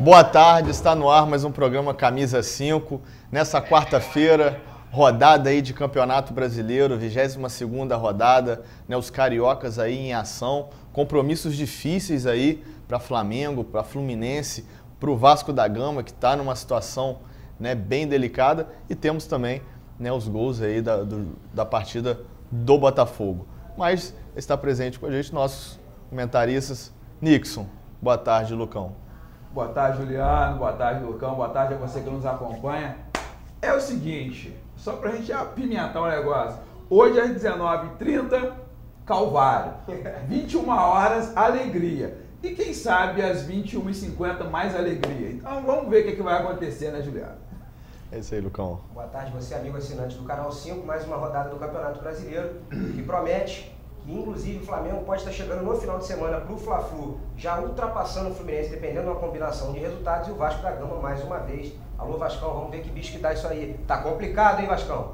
Boa tarde, está no ar mais um programa Camisa 5. Nessa quarta-feira, rodada aí de Campeonato Brasileiro, 22ª rodada, né, os cariocas aí em ação, compromissos difíceis aí para Flamengo, para Fluminense, para o Vasco da Gama, que está numa situação, né, bem delicada, e temos também, né, os gols aí da partida do Botafogo. Mas está presente com a gente nossos comentaristas. Nixon, boa tarde, Lucão. Boa tarde, Juliano. Boa tarde, Lucão. Boa tarde a você que nos acompanha. É o seguinte, só pra gente apimentar o negócio. Hoje às 19h30, Calvário. 21 horas, alegria. E quem sabe às 21h50, mais alegria. Então vamos ver o que vai acontecer, né, Juliano? É isso aí, Lucão. Boa tarde, você amigo assinante do Canal 5. Mais uma rodada do Campeonato Brasileiro que promete. E, inclusive, o Flamengo pode estar chegando no final de semana para o Fla-Flu, já ultrapassando o Fluminense, dependendo de uma combinação de resultados, e o Vasco da Gama mais uma vez. Alô, Vascão, vamos ver que bicho que dá isso aí. Tá complicado, hein, Vascão?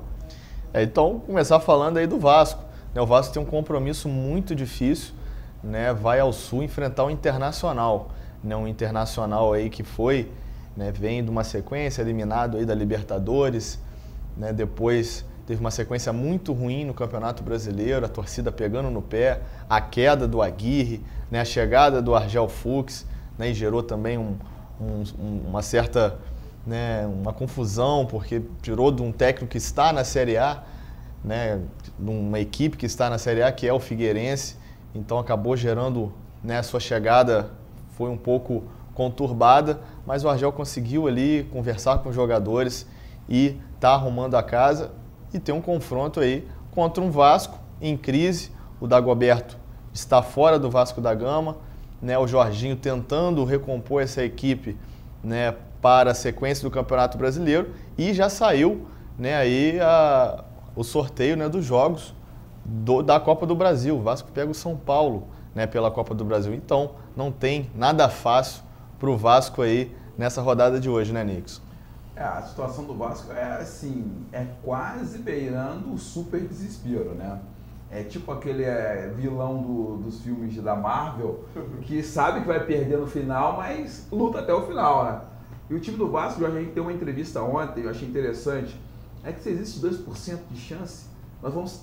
Então, começar falando aí do Vasco. O Vasco tem um compromisso muito difícil, né? Vai ao Sul enfrentar o Internacional. Um Internacional aí que foi, né, vem de uma sequência eliminado aí da Libertadores, né? Depois teve uma sequência muito ruim no Campeonato Brasileiro, a torcida pegando no pé, a queda do Aguirre, né, a chegada do Argel Fuchs, né, e gerou também uma certa, né, uma confusão, porque tirou de um técnico que está na Série A, né, de uma equipe que está na Série A, que é o Figueirense, então acabou gerando, né, a sua chegada foi um pouco conturbada, mas o Argel conseguiu ali conversar com os jogadores e está arrumando a casa. E tem um confronto aí contra um Vasco em crise. O Dagoberto está fora do Vasco da Gama, né? O Jorginho tentando recompor essa equipe, né, para a sequência do Campeonato Brasileiro, e já saiu, né, aí o sorteio, né, dos jogos da Copa do Brasil. O Vasco pega o São Paulo, né, pela Copa do Brasil. Então não tem nada fácil para o Vasco aí nessa rodada de hoje, né, Nixon? A situação do Vasco é assim, é quase beirando o super desespero, né? É tipo aquele vilão dos filmes da Marvel, que sabe que vai perder no final, mas luta até o final, né? E o time do Vasco, a gente tem uma entrevista ontem, eu achei interessante, é que se existe 2% de chance, nós vamos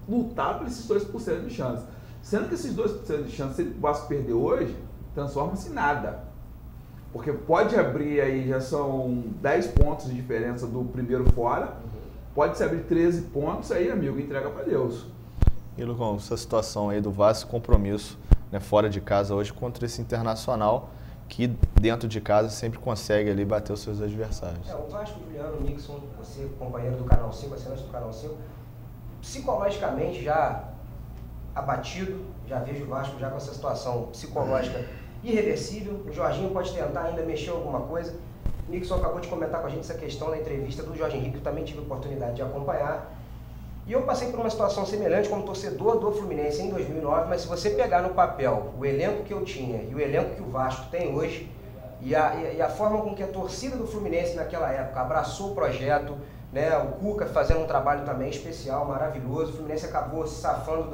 lutar por esses 2% de chance. Sendo que esses 2% de chance, se o Vasco perder hoje, transforma-se em nada. Porque pode abrir aí, já são 10 pontos de diferença do primeiro fora, pode-se abrir 13 pontos, aí, amigo, entrega para Deus. E, Lucão, essa situação aí do Vasco, compromisso, né, fora de casa hoje contra esse Internacional, que dentro de casa sempre consegue ali bater os seus adversários. O Vasco, Juliano, Nixon, você, companheiro do Canal 5, assinante do Canal 5, psicologicamente já abatido, já vejo o Vasco já com essa situação psicológica irreversível. O Jorginho pode tentar ainda mexer alguma coisa. O Nixon acabou de comentar com a gente essa questão na entrevista do Jorge Henrique, que eu também tive a oportunidade de acompanhar. E eu passei por uma situação semelhante como torcedor do Fluminense em 2009, mas se você pegar no papel o elenco que eu tinha e o elenco que o Vasco tem hoje, e a forma com que a torcida do Fluminense naquela época abraçou o projeto, né, o Cuca fazendo um trabalho também especial, maravilhoso, o Fluminense acabou se safando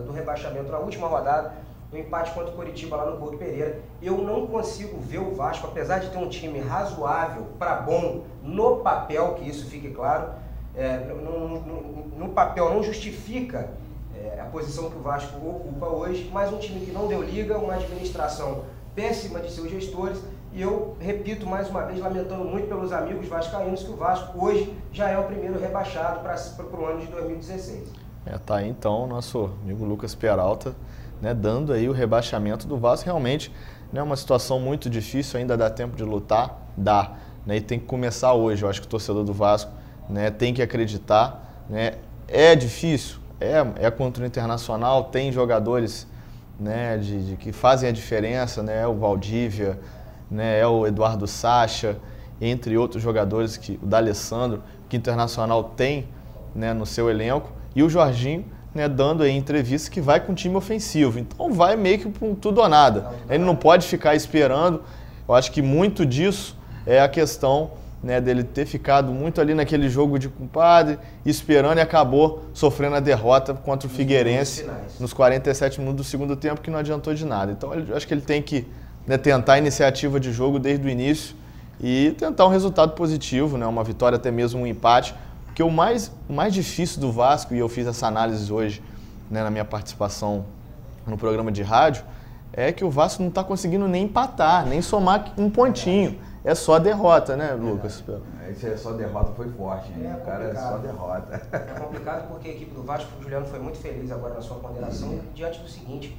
do rebaixamento na última rodada, no empate contra o Coritiba lá no Couto Pereira. Eu não consigo ver o Vasco, apesar de ter um time razoável para bom no papel, que isso fique claro, no papel não justifica a posição que o Vasco ocupa hoje, mas um time que não deu liga, uma administração péssima de seus gestores, e eu repito mais uma vez, lamentando muito pelos amigos vascaínos, que o Vasco hoje já é o primeiro rebaixado para o ano de 2016. Tá aí então o nosso amigo Lucas Peralta, né, dando aí o rebaixamento do Vasco. Realmente, né, uma situação muito difícil, ainda dá tempo de lutar? Dá, né, e tem que começar hoje. Eu acho que o torcedor do Vasco, né, tem que acreditar, né, é difícil, é contra o Internacional, tem jogadores, né, que fazem a diferença, né, o Valdívia, né, é o Eduardo Sacha, entre outros jogadores, o D'Alessandro, que o Internacional tem, né, no seu elenco, e o Jorginho, né, dando aí entrevista que vai com time ofensivo. Então vai meio que com tudo ou nada. Ele não pode ficar esperando. Eu acho que muito disso é a questão, né, dele ter ficado muito ali naquele jogo de compadre, esperando, e acabou sofrendo a derrota contra o Figueirense nos 47 minutos do segundo tempo, que não adiantou de nada. Então eu acho que ele tem que, né, tentar a iniciativa de jogo desde o início e tentar um resultado positivo, né, uma vitória, até mesmo um empate. Porque o mais difícil do Vasco, e eu fiz essa análise hoje, né, na minha participação no programa de rádio, é que o Vasco não está conseguindo nem empatar, nem somar um pontinho. É só derrota, né, Lucas? Esse é só derrota, foi forte, hein? O cara é só derrota. É complicado porque a equipe do Vasco, o Juliano foi muito feliz agora na sua ponderação, diante do seguinte: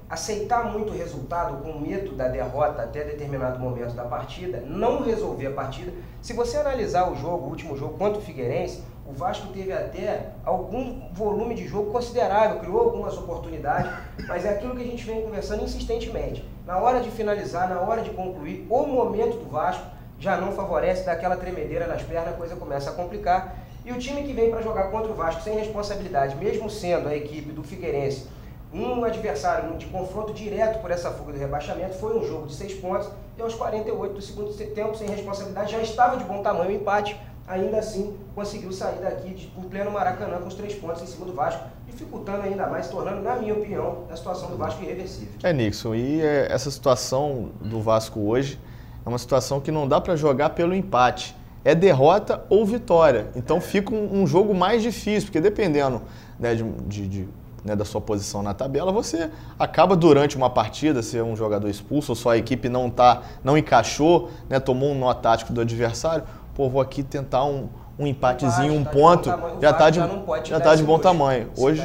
aceitar muito o resultado com medo da derrota até determinado momento da partida, não resolver a partida. Se você analisar o jogo, o último jogo contra o Figueirense, o Vasco teve até algum volume de jogo considerável, criou algumas oportunidades, mas é aquilo que a gente vem conversando insistentemente. Na hora de finalizar, na hora de concluir, o momento do Vasco já não favorece, daquela tremedeira nas pernas, a coisa começa a complicar. E o time que vem para jogar contra o Vasco sem responsabilidade, mesmo sendo a equipe do Figueirense um adversário de confronto direto por essa fuga do rebaixamento, foi um jogo de 6 pontos e aos 48 do segundo tempo, sem responsabilidade, já estava de bom tamanho o empate. Ainda assim, conseguiu sair daqui por pleno Maracanã com os 3 pontos em cima do Vasco, dificultando ainda mais, tornando, na minha opinião, a situação do Vasco irreversível. Nixon, e essa situação do Vasco hoje é uma situação que não dá para jogar pelo empate. É derrota ou vitória. Então fica um jogo mais difícil, porque dependendo, né, né, da sua posição na tabela, você acaba durante uma partida, se é um jogador expulso ou sua equipe não encaixou, né, tomou um nó tático do adversário, pô, vou aqui tentar um empatezinho, um ponto, já está de bom tamanho. Hoje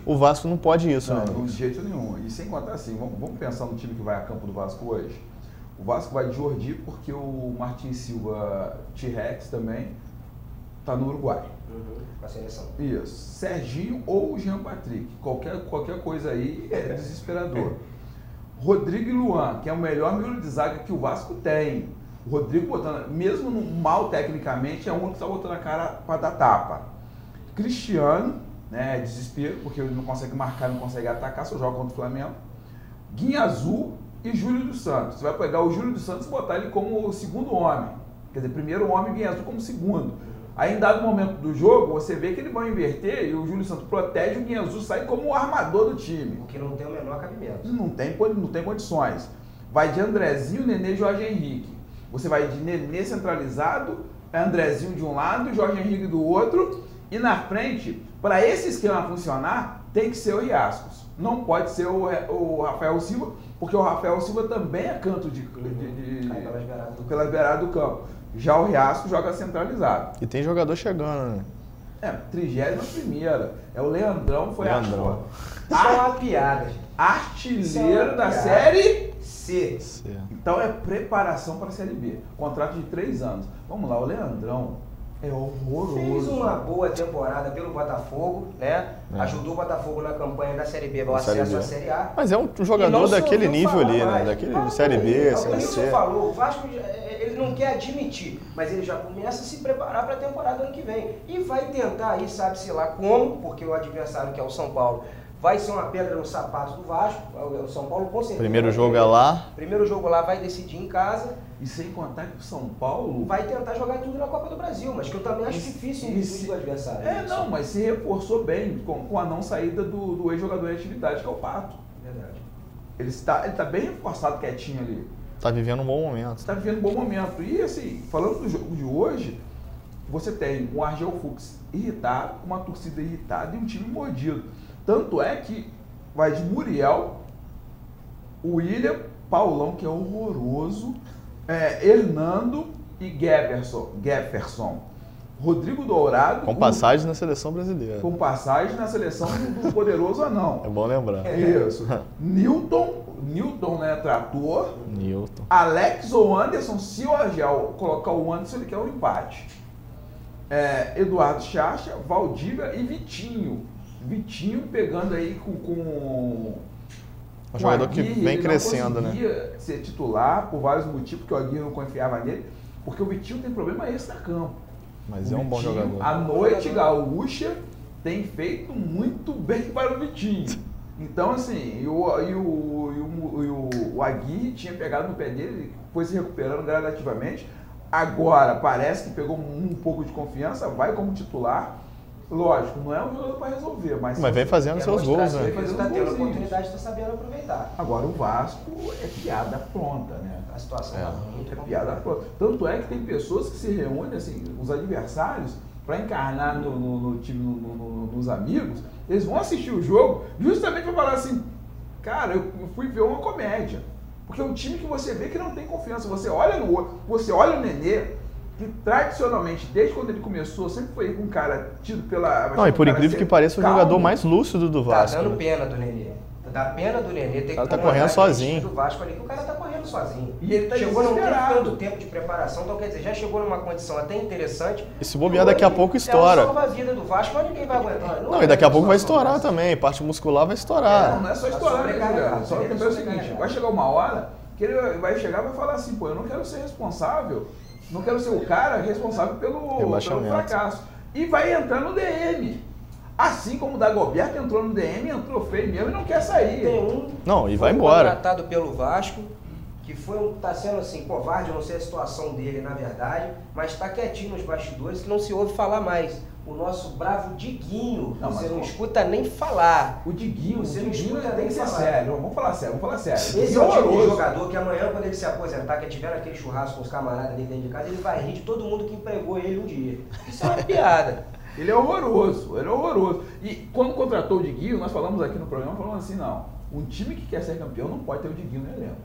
o Vasco não pode isso, não, né? De jeito nenhum. E sem contar assim, vamos pensar no time que vai a campo do Vasco hoje. O Vasco vai de Jordi porque o Martins Silva T-Rex também está no Uruguai. Com a seleção. Isso. Serginho ou Jean Patrick. Qualquer coisa aí é desesperador. Rodrigo e Luan, que é o melhor miolo de zaga que o Vasco tem. O Rodrigo botando, mesmo no mal tecnicamente, é um que está botando a cara para dar tapa. Cristiano, né, desespero, porque ele não consegue marcar, não consegue atacar, só joga contra o Flamengo. Guinha Azul e Júlio dos Santos. Você vai pegar o Júlio dos Santos e botar ele como o segundo homem. Quer dizer, primeiro homem e Guinha Azul como segundo. Aí, em dado momento do jogo, você vê que ele vai inverter e o Júlio Santos protege, o Guinha Azul sai como o armador do time. O que não tem o menor cabimento. Não tem condições. Vai de Andrezinho, Nenê e Jorge Henrique. Você vai de Nenê centralizado, Andrezinho de um lado, Jorge Henrique do outro. E na frente, para esse esquema funcionar, tem que ser o Riascos. Não pode ser o Rafael Silva, porque o Rafael Silva também é canto pelas beiradas do campo. Já o Riascos joga centralizado. E tem jogador chegando, né? 31ª. É o Leandrão, foi Leandrão. Isso é uma piada, gente. Artilheiro da Série C. Então é preparação para a Série B. Contrato de 3 anos. Vamos lá, o Leandrão é horroroso. Fez uma boa temporada pelo Botafogo, né? Ajudou o Botafogo na campanha da Série B, ao acesso à Série A. Mas é um jogador daquele nível ali, né? Daquele Série B, Série C. O falou, o Vasco ele não quer admitir, mas ele já começa a se preparar para a temporada ano que vem. E vai tentar aí, sabe-se lá como, porque o adversário, que é o São Paulo, vai ser uma pedra no sapato do Vasco. O São Paulo, com certeza. Primeiro jogo é lá. Primeiro jogo lá, vai decidir em casa. E sem contar que o São Paulo vai tentar jogar tudo na Copa do Brasil, mas que eu também acho difícil o adversário. Não, mas se reforçou bem com a não saída do ex-jogador em atividade, que é o Pato. Verdade. Ele tá bem reforçado, quietinho ali. Tá vivendo um bom momento. Tá vivendo um bom momento. E assim, falando do jogo de hoje, você tem um Argel Fux irritado, uma torcida irritada e um time mordido. Tanto é que vai de Muriel, William, Paulão, que é horroroso, Hernando e Jefferson. Rodrigo Dourado. Com passagem na seleção brasileira. Com passagem na seleção do poderoso anão. É bom lembrar. Isso. Newton, né, trator. Newton. Alex ou Anderson, se o Argel colocar o Anderson, ele quer um empate. Eduardo Chacha, Valdívia e Vitinho. Vitinho pegando aí com um jogador que vem crescendo, né? Ele não conseguia ser titular por vários motivos, porque o Aguirre não confiava nele, porque o Vitinho tem problema extra-campo. Mas é um bom jogador. A noite gaúcha tem feito muito bem para o Vitinho. Então, assim, o Aguirre tinha pegado no pé dele, foi se recuperando gradativamente. Agora, parece que pegou um pouco de confiança, vai como titular. Lógico, não é um jogador para resolver, mas vem fazendo seus gols, né? Ele está tendo a oportunidade, está sabendo aproveitar. Agora o Vasco é piada pronta, né? A situação é muito piada pronta. Tanto é que tem pessoas que se reúnem, assim, os adversários, para encarnar no time, nos amigos, eles vão assistir o jogo justamente para falar assim, cara, eu fui ver uma comédia. Porque é um time que você vê que não tem confiança. Você olha no outro, você olha o Nenê, que tradicionalmente, desde quando ele começou, sempre foi um cara tido pela... Não, e por incrível que pareça, o jogador mais lúcido do Vasco. Tá dando pena do Nenê. Dá pena do Nenê ter que tá correndo sozinho. Do Vasco ali, que o cara tá correndo sozinho. E ele tá chegou não tem tanto tempo de preparação, então quer dizer, já chegou numa condição até interessante. E se bobear, daqui a pouco estoura. É a salva-vida do Vasco, mas ninguém vai aguentar. Não, e daqui a pouco vai estourar também, parte muscular vai estourar. Não é só estourar, né, Juliano? Só que é o seguinte, vai chegar uma hora que ele vai chegar e vai falar assim, pô, eu não quero ser responsável, não quero ser o cara responsável pelo fracasso. E vai entrar no DM. Assim como o Dagoberto entrou no DM, entrou feio mesmo e não quer sair. Tem não, e vai embora. Contratado pelo Vasco, que tá sendo assim, covarde, eu não sei a situação dele na verdade, mas está quietinho nos bastidores que não se ouve falar mais. O nosso bravo Diguinho, você não escuta nem falar. O Diguinho, você não escuta tem nem que ser falar. sério, vamos falar sério. Esse é o tipo de jogador que amanhã, quando ele se aposentar, que tiver aquele churrasco com os camaradas dele dentro de casa, ele vai rir de todo mundo que empregou ele um dia. Isso é uma piada. Ele é horroroso, E quando contratou o Diguinho, nós falamos aqui no programa, falamos assim, não, um time que quer ser campeão não pode ter o Diguinho no elenco.